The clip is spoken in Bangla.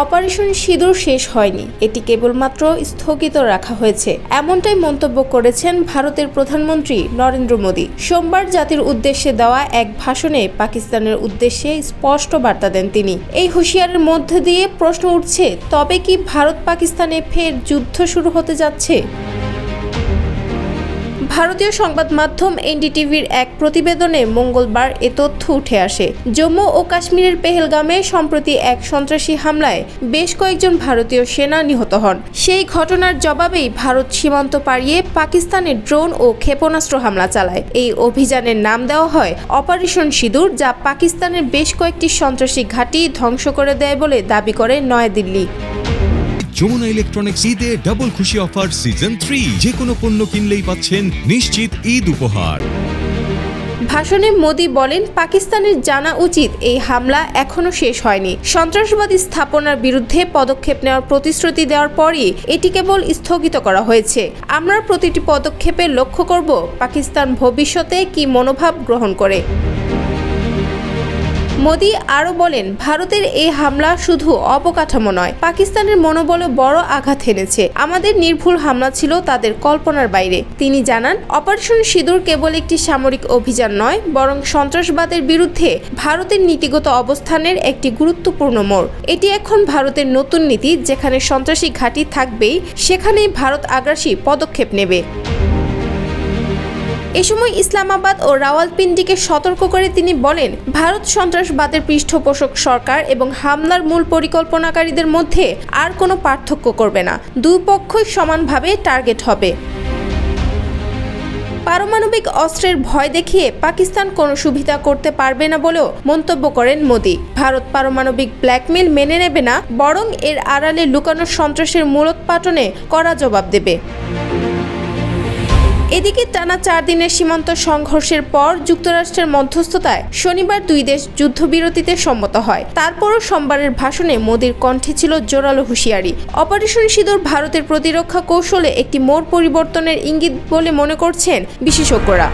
অপারেশন সিঁদুর শেষ হয়নি, এটি কেবলমাত্র স্থগিত রাখা হয়েছে, এমনটাই মন্তব্য করেছেন ভারতের প্রধানমন্ত্রী নরেন্দ্র মোদী। সোমবার জাতির উদ্দেশ্যে দেওয়া এক ভাষণে পাকিস্তানের উদ্দেশ্যে স্পষ্ট বার্তা দেন তিনি। এই হুঁশিয়ারির মধ্যে দিয়ে প্রশ্ন উঠছে, তবে কি ভারত পাকিস্তানে ফের যুদ্ধ শুরু হতে যাচ্ছে? ভারতীয় সংবাদ মাধ্যম এনডিটিভির এক প্রতিবেদনে মঙ্গলবার এ তথ্য উঠে আসে। জম্মু ও কাশ্মীরের পেহেলগামে সম্প্রতি এক সন্ত্রাসী হামলায় বেশ কয়েকজন ভারতীয় সেনা নিহত হন। সেই ঘটনার জবাবেই ভারত সীমান্ত পাড়িয়ে পাকিস্তানে ড্রোন ও ক্ষেপণাস্ত্র হামলা চালায়। এই অভিযানের নাম দেওয়া হয় অপারেশন সিঁদুর, যা পাকিস্তানের বেশ কয়েকটি সন্ত্রাসী ঘাঁটি ধ্বংস করে দেয় বলে দাবি করে নয়াদিল্লি। যমুনা ইলেকট্রনিক্স ঈদে ডাবল খুশি অফার সিজন 3, যে কোনো পণ্য কিনলেই পাচ্ছেন নিশ্চিত ঈদ উপহার। ভাষণে মোদী বলেন, পাকিস্তানের জানা উচিত এই হামলা এখনো শেষ হয়নি। সন্ত্রাসবাদী স্থাপনার বিরুদ্ধে পদক্ষেপ নেওয়ার প্রতিশ্রুতি দেওয়ার পরই এটি কেবল স্থগিত করা হয়েছে। আমরা প্রতিটি পদক্ষেপে লক্ষ্য করব পাকিস্তান ভবিষ্যতে কি মনোভাব গ্রহণ করে। মোদী আরও বলেন, ভারতের এই হামলা শুধু অবকাঠামো নয়, পাকিস্তানের মনোবলে বড় আঘাত এনেছে। আমাদের নির্ভুল হামলা ছিল তাদের কল্পনার বাইরে। তিনি জানান, অপারেশন সিঁদুর কেবল একটি সামরিক অভিযান নয়, বরং সন্ত্রাসবাদের বিরুদ্ধে ভারতের নীতিগত অবস্থানের একটি গুরুত্বপূর্ণ মোড়। এটি এখন ভারতের নতুন নীতি, যেখানে সন্ত্রাসী ঘাঁটি থাকবেই, সেখানেই ভারত আগ্রাসী পদক্ষেপ নেবে। এ সময় ইসলামাবাদ ও রাওয়ালপিন্ডিকে সতর্ক করে তিনি বলেন, ভারত সন্ত্রাসবাদের পৃষ্ঠপোষক সরকার এবং হামলার মূল পরিকল্পনাকারীদের মধ্যে আর কোনো পার্থক্য করবে না। দুই পক্ষই সমানভাবে টার্গেট হবে। পারমাণবিক অস্ত্রের ভয় দেখিয়ে পাকিস্তান কোনো সুবিধা করতে পারবে না বলেও মন্তব্য করেন মোদী। ভারত পারমাণবিক ব্ল্যাকমেল মেনে নেবে না, বরং এর আড়ালে লুকানো সন্ত্রাসের মূলোৎপাটনে কড়া জবাব দেবে। এদিকে টানা 4 দিনের সীমান্ত সংঘর্ষের পর যুক্তরাষ্ট্রের মধ্যস্থতায় শনিবার দুই দেশ যুদ্ধবিরতিতে সম্মত হয়। তারপরও সোমবারের ভাষণে মোদীর কণ্ঠে ছিল জোরালো হুঁশিয়ারি। অপারেশন সিঁদুর ভারতের প্রতিরক্ষা কৌশলে একটি মোড় পরিবর্তনের ইঙ্গিত বলে মনে করছেন বিশেষজ্ঞরা।